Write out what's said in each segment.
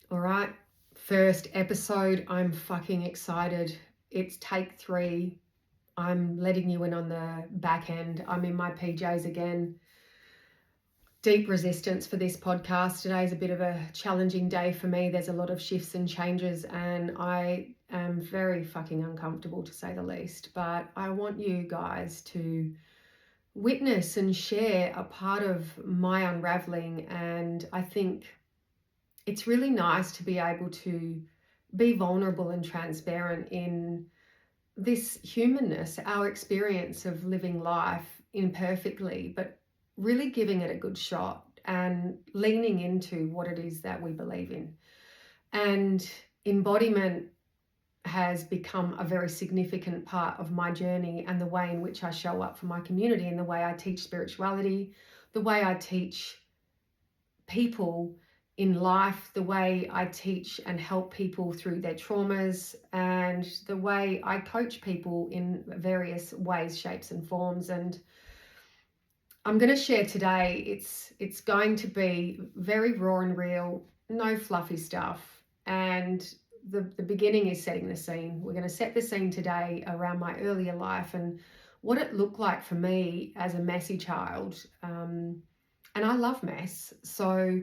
All right, first episode. I'm fucking excited. It's take 3. I'm letting you in on the back end. I'm in my PJs again. Deep resistance for this podcast. Today is a bit of a challenging day for me. There's a lot of shifts and changes, and I am very fucking uncomfortable, to say the least. But I want you guys to witness and share a part of my unraveling, and I think it's really nice to be able to be vulnerable and transparent in this humanness, our experience of living life imperfectly, but really giving it a good shot and leaning into what it is that we believe in. And embodiment has become a very significant part of my journey and the way in which I show up for my community, and the way I teach spirituality, the way I teach people in life, the way I teach and help people through their traumas, and the way I coach people in various ways, shapes and forms. And I'm going to share today, it's going to be very raw and real, no fluffy stuff. And the beginning is setting the scene. We're going to set the scene today around my earlier life and what it looked like for me as a messy child. And I love mess. So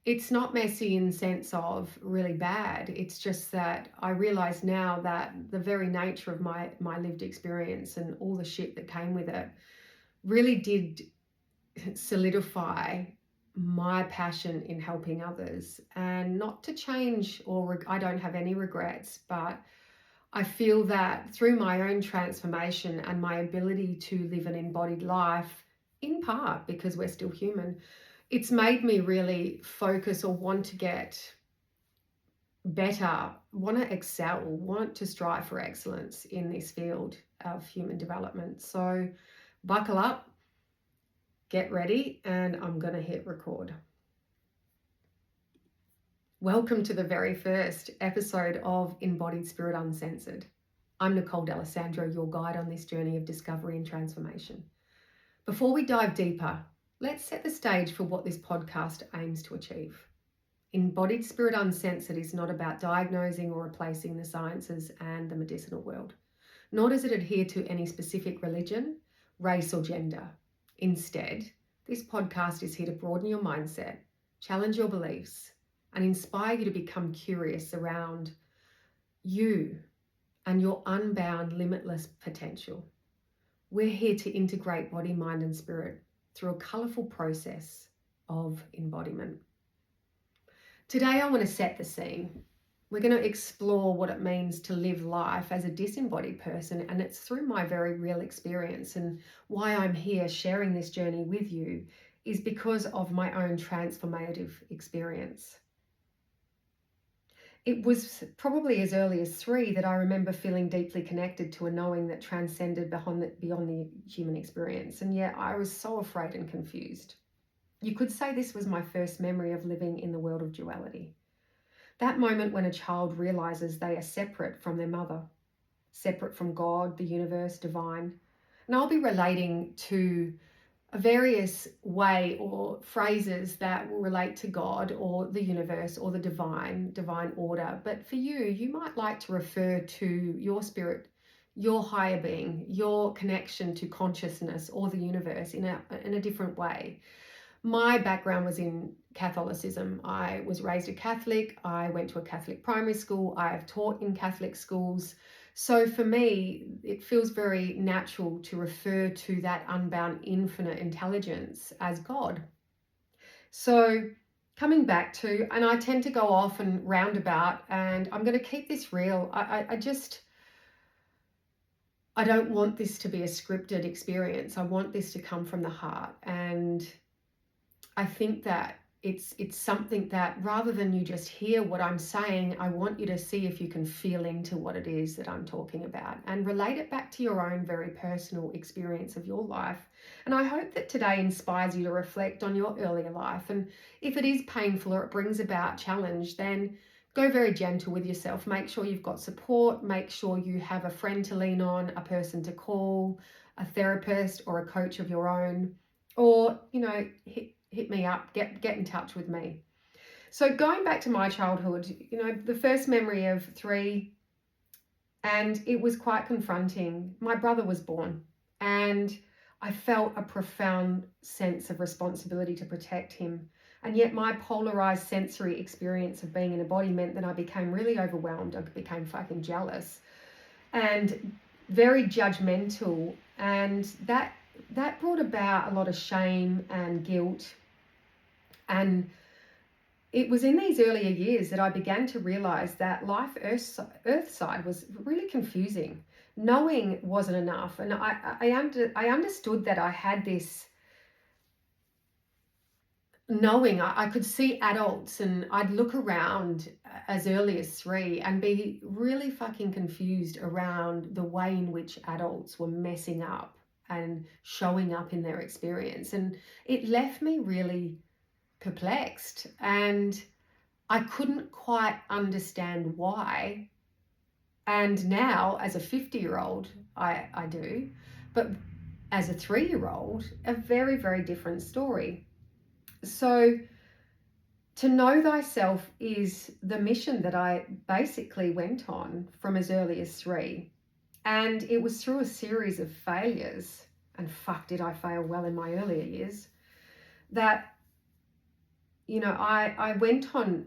it's not messy in the sense of really bad. It's just that I realize now that the very nature of my lived experience and all the shit that came with it really did solidify my passion in helping others. And not to change, or I don't have any regrets, but I feel that through my own transformation and my ability to live an embodied life, in part because we're still human, it's made me really focus or want to get better, want to excel, want to strive for excellence in this field of human development. So buckle up, get ready, and I'm going to hit record. Welcome to the very first episode of Embodied Spirit Uncensored. I'm Nicole D'Alessandro, your guide on this journey of discovery and transformation. Before we dive deeper, let's set the stage for what this podcast aims to achieve. Embodied Spirit Uncensored is not about diagnosing or replacing the sciences and the medicinal world, nor does it adhere to any specific religion, race, or gender. Instead, this podcast is here to broaden your mindset, challenge your beliefs, and inspire you to become curious around you and your unbound, limitless potential. We're here to integrate body, mind, and spirit through a colourful process of embodiment. Today, I want to set the scene. We're going to explore what it means to live life as a disembodied person, and it's through my very real experience. And why I'm here sharing this journey with you is because of my own transformative experience. It was probably as early as 3 that I remember feeling deeply connected to a knowing that transcended beyond the human experience, and yet I was so afraid and confused. You could say this was my first memory of living in the world of duality. That moment when a child realizes they are separate from their mother, separate from God, the universe, divine. And I'll be relating to a various way or phrases that will relate to God or the universe or the divine order. But for you, you might like to refer to your spirit, your higher being, your connection to consciousness or the universe in a different way. My background was in Catholicism. I was raised a Catholic. I went to a Catholic primary school. I have taught in Catholic schools. So for me, it feels very natural to refer to that unbound infinite intelligence as God. So coming back to, and I tend to go off and roundabout, and I'm going to keep this real. I don't want this to be a scripted experience. I want this to come from the heart. And I think that it's something that rather than you just hear what I'm saying, I want you to see if you can feel into what it is that I'm talking about and relate it back to your own very personal experience of your life. And I hope that today inspires you to reflect on your earlier life. And if it is painful or it brings about challenge, then go very gentle with yourself. Make sure you've got support. Make sure you have a friend to lean on, a person to call, a therapist or a coach of your own, or, hit me up, get in touch with me. So going back to my childhood, the first memory of 3, and it was quite confronting. My brother was born, and I felt a profound sense of responsibility to protect him. And yet my polarized sensory experience of being in a body meant that I became really overwhelmed. I became fucking jealous and very judgmental, and that brought about a lot of shame and guilt. And it was in these earlier years that I began to realize that life earthside was really confusing. Knowing wasn't enough, and I understood that I had this knowing. I could see adults, and I'd look around as early as 3 and be really fucking confused around the way in which adults were messing up and showing up in their experience. And it left me really perplexed, and I couldn't quite understand why. And now, as a 50-year-old, I do. But as a 3-year-old, a very, very different story. So, to know thyself is the mission that I basically went on from as early as 3. And it was through a series of failures, and fuck, did I fail well in my earlier years, that, I went on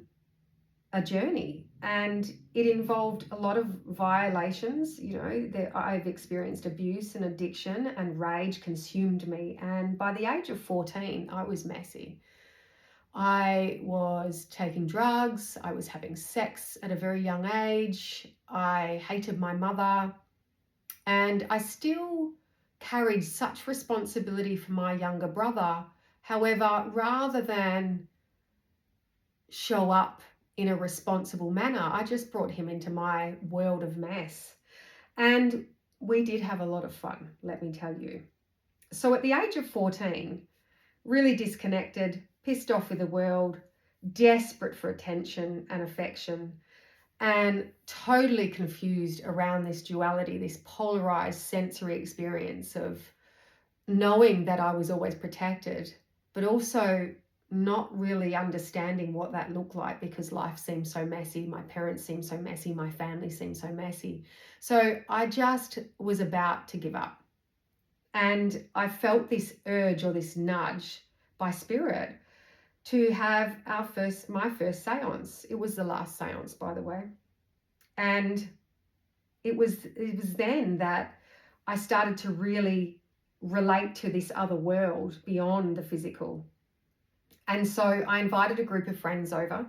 a journey, and it involved a lot of violations. That I've experienced abuse and addiction, and rage consumed me. And by the age of 14, I was messy. I was taking drugs, I was having sex at a very young age, I hated my mother, and I still carried such responsibility for my younger brother. However, rather than show up in a responsible manner, I just brought him into my world of mess. And we did have a lot of fun, let me tell you. So at the age of 14, really disconnected, pissed off with the world, desperate for attention and affection, and totally confused around this duality, this polarized sensory experience of knowing that I was always protected, but also not really understanding what that looked like, because life seemed so messy. My parents seemed so messy. My family seemed so messy. So I just was about to give up. And I felt this urge, or this nudge by spirit, to have my first seance. It was the last seance, by the way. And it was then that I started to really relate to this other world beyond the physical. And so I invited a group of friends over.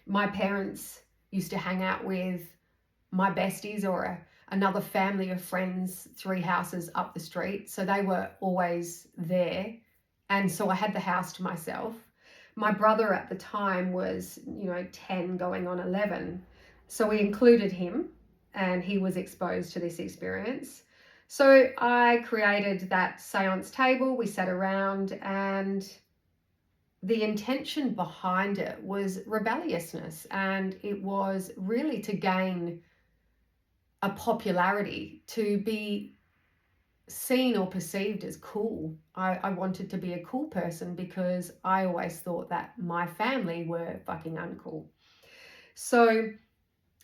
My parents used to hang out with my besties, or another family of friends 3 houses up the street. So they were always there. And so I had the house to myself. My brother at the time was, 10 going on 11. So we included him, and he was exposed to this experience. So I created that seance table. We sat around, and the intention behind it was rebelliousness, and it was really to gain a popularity, to be seen or perceived as cool. I wanted to be a cool person, because I always thought that my family were fucking uncool. So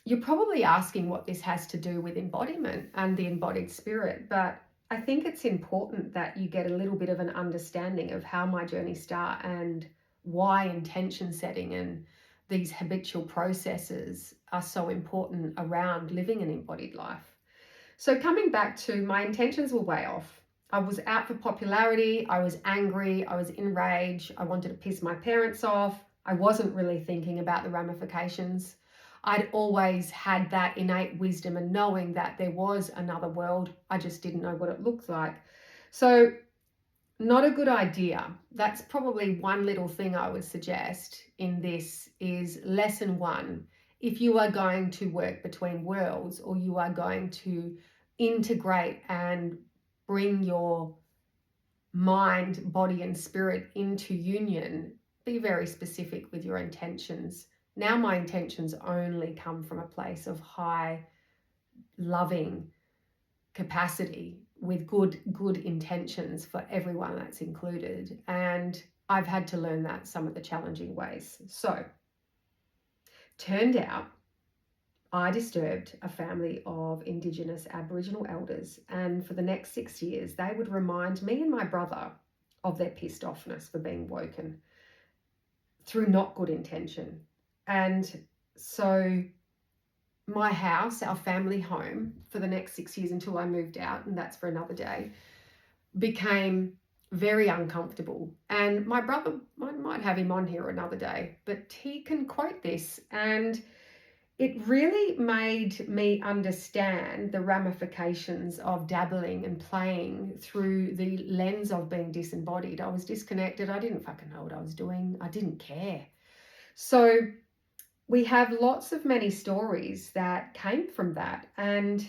you're probably asking what this has to do with embodiment and the embodied spirit, but I think it's important that you get a little bit of an understanding of how my journey started, and why intention setting and these habitual processes are so important around living an embodied life. So coming back to, my intentions were way off. I was out for popularity. I was angry. I was enraged. I wanted to piss my parents off. I wasn't really thinking about the ramifications. I'd always had that innate wisdom and knowing that there was another world. I just didn't know what it looked like. So not a good idea. That's probably one little thing I would suggest in this is lesson 1. If you are going to work between worlds, or you are going to integrate and bring your mind, body, and spirit into union, be very specific with your intentions. Now my intentions only come from a place of high, loving capacity, with good intentions for everyone that's included. And I've had to learn that some of the challenging ways. So Turned out I disturbed a family of Indigenous Aboriginal elders, and for the next 6 years, they would remind me and my brother of their pissed offness for being woken through not good intention. And so my house, our family home, for the next 6 years until I moved out, and that's for another day, became very uncomfortable. And my brother, I might have him on here another day, but he can quote this, and it really made me understand the ramifications of dabbling and playing through the lens of being disembodied. I was disconnected. I didn't fucking know what I was doing. I didn't care. So we have lots of many stories that came from that, and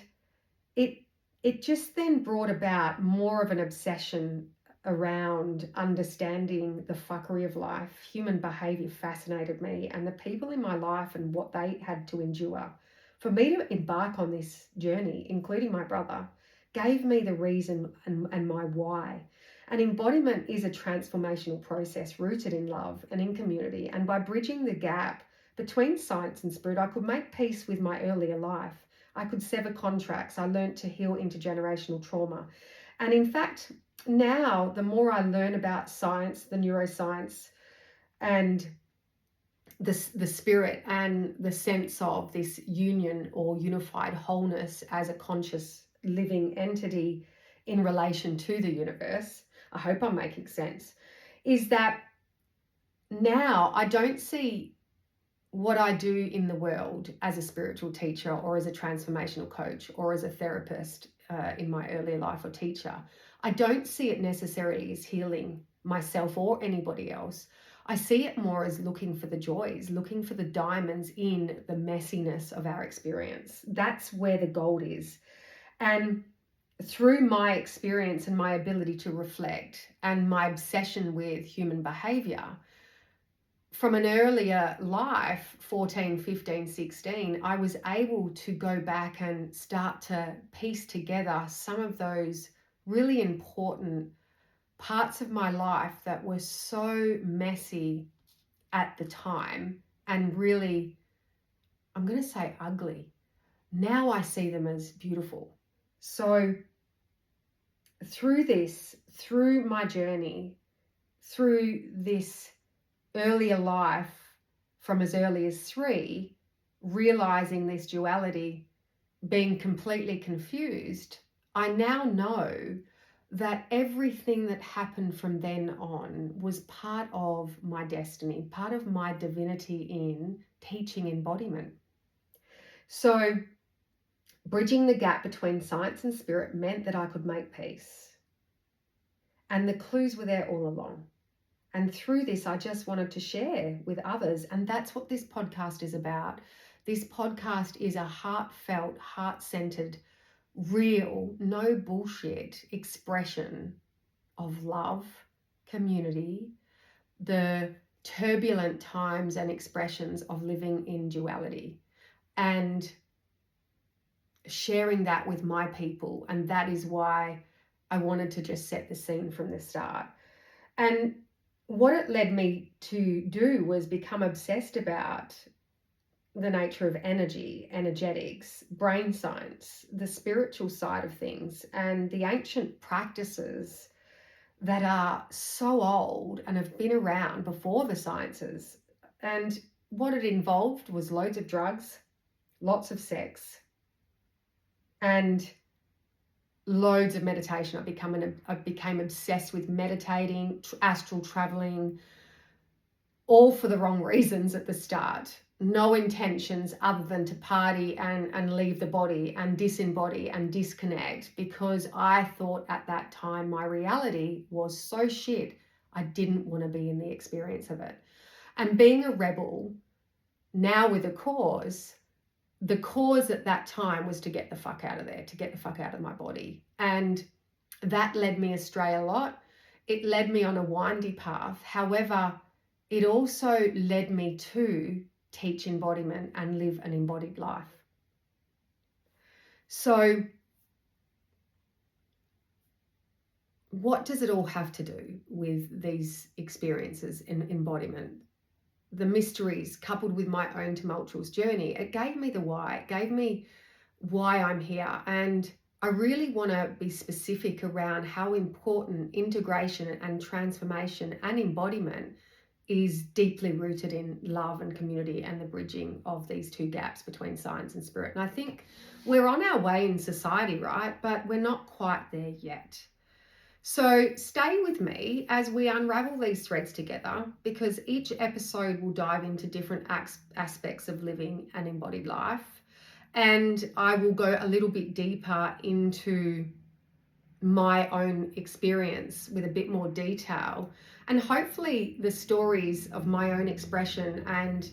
it just then brought about more of an obsession around understanding the fuckery of life. Human behavior fascinated me, and the people in my life and what they had to endure. For me to embark on this journey, including my brother, gave me the reason and my why. And embodiment is a transformational process rooted in love and in community. And by bridging the gap between science and spirit, I could make peace with my earlier life. I could sever contracts. I learned to heal intergenerational trauma. And in fact, now the more I learn about science, the neuroscience, and the spirit and the sense of this union or unified wholeness as a conscious living entity in relation to the universe, I hope I'm making sense, is that now I don't see what I do in the world as a spiritual teacher or as a transformational coach or as a therapist in my earlier life or teacher. I don't see it necessarily as healing myself or anybody else. I see it more as looking for the joys, looking for the diamonds in the messiness of our experience. That's where the gold is. And through my experience and my ability to reflect and my obsession with human behavior, from an earlier life, 14, 15, 16, I was able to go back and start to piece together some of those really important parts of my life that were so messy at the time and really, I'm going to say ugly. Now I see them as beautiful. So through this, through my journey, through this earlier life from as early as 3, realizing this duality, being completely confused, I now know that everything that happened from then on was part of my destiny, part of my divinity in teaching embodiment. So bridging the gap between science and spirit meant that I could make peace. And the clues were there all along. And through this, I just wanted to share with others. And that's what this podcast is about. This podcast is a heartfelt, heart-centered, real, no bullshit expression of love, community, the turbulent times and expressions of living in duality, and sharing that with my people. And that is why I wanted to just set the scene from the start. And what it led me to do was become obsessed about the nature of energy, energetics, brain science, the spiritual side of things, and the ancient practices that are so old and have been around before the sciences. And what it involved was loads of drugs, lots of sex, and loads of meditation. I became obsessed with meditating, astral traveling, all for the wrong reasons at the start. No intentions other than to party and leave the body and disembody and disconnect, because I thought at that time my reality was so shit, I didn't want to be in the experience of it. And being a rebel, now with a cause, the cause at that time was to get the fuck out of there, to get the fuck out of my body. And that led me astray a lot. It led me on a windy path. However, it also led me to teach embodiment and live an embodied life. So what does it all have to do with these experiences in embodiment? the mysteries coupled with my own tumultuous journey, it gave me the why. It gave me why I'm here. And I really want to be specific around how important integration and transformation and embodiment is deeply rooted in love and community and the bridging of these two gaps between science and spirit. And I think we're on our way in society, right? But we're not quite there yet. So stay with me as we unravel these threads together, because each episode will dive into different aspects of living an embodied life. And I will go a little bit deeper into my own experience with a bit more detail. And hopefully the stories of my own expression and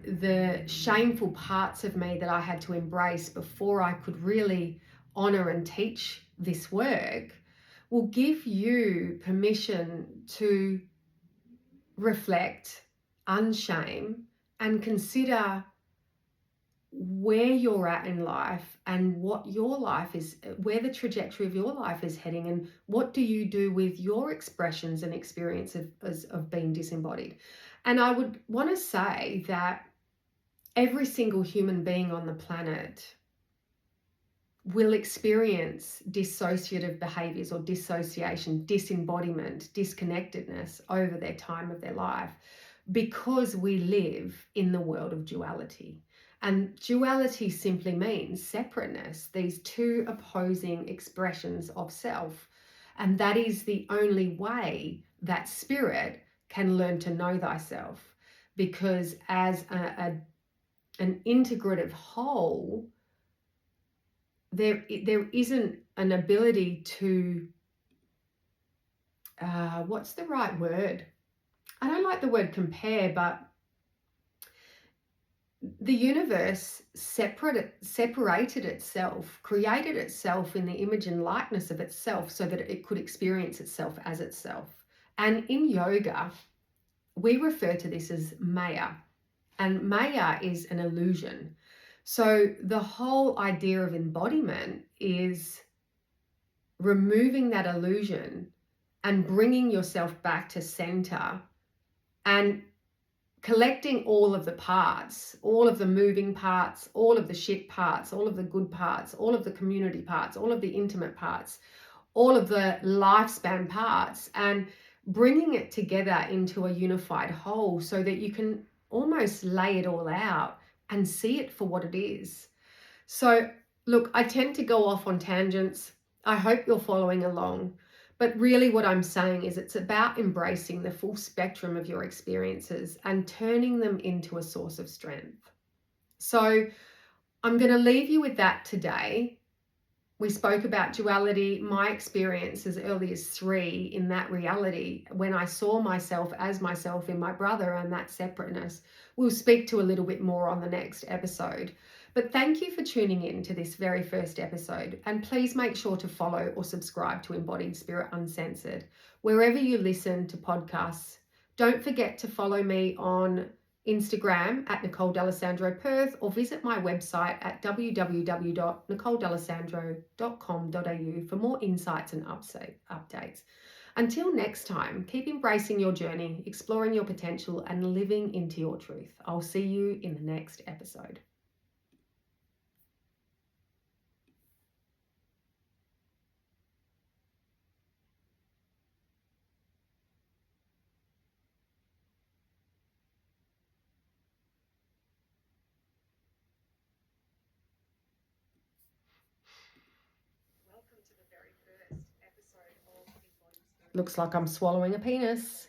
the shameful parts of me that I had to embrace before I could really honor and teach this work will give you permission to reflect, unshame, and consider where you're at in life and what your life is, where the trajectory of your life is heading, and what do you do with your expressions and experience of being disembodied. And I would want to say that every single human being on the planet will experience dissociative behaviors or dissociation, disembodiment, disconnectedness over their time of their life, because we live in the world of duality. And duality simply means separateness, these two opposing expressions of self. And that is the only way that spirit can learn to know thyself, because as an integrative whole, there isn't an ability to, what's the right word? I don't like the word compare, but the universe separated itself, created itself in the image and likeness of itself so that it could experience itself as itself. And in yoga, we refer to this as Maya. And Maya is an illusion. So the whole idea of embodiment is removing that illusion and bringing yourself back to center and collecting all of the parts, all of the moving parts, all of the shit parts, all of the good parts, all of the community parts, all of the intimate parts, all of the lifespan parts, and bringing it together into a unified whole so that you can almost lay it all out and see it for what it is. So look, I tend to go off on tangents. I hope you're following along. But really what I'm saying is it's about embracing the full spectrum of your experiences and turning them into a source of strength. So I'm going to leave you with that today. We spoke about duality, my experience as early as 3 in that reality, when I saw myself as myself in my brother and that separateness. We'll speak to a little bit more on the next episode. But thank you for tuning in to this very first episode. And please make sure to follow or subscribe to Embodied Spirit Uncensored, wherever you listen to podcasts. Don't forget to follow me on Instagram at Nicole D'Alessandro Perth, or visit my website at www.nicoledalessandro.com.au for more insights and updates. Until next time, keep embracing your journey, exploring your potential, and living into your truth. I'll see you in the next episode. Welcome to the very first episode of Embodied Spirit. Looks like I'm swallowing a penis.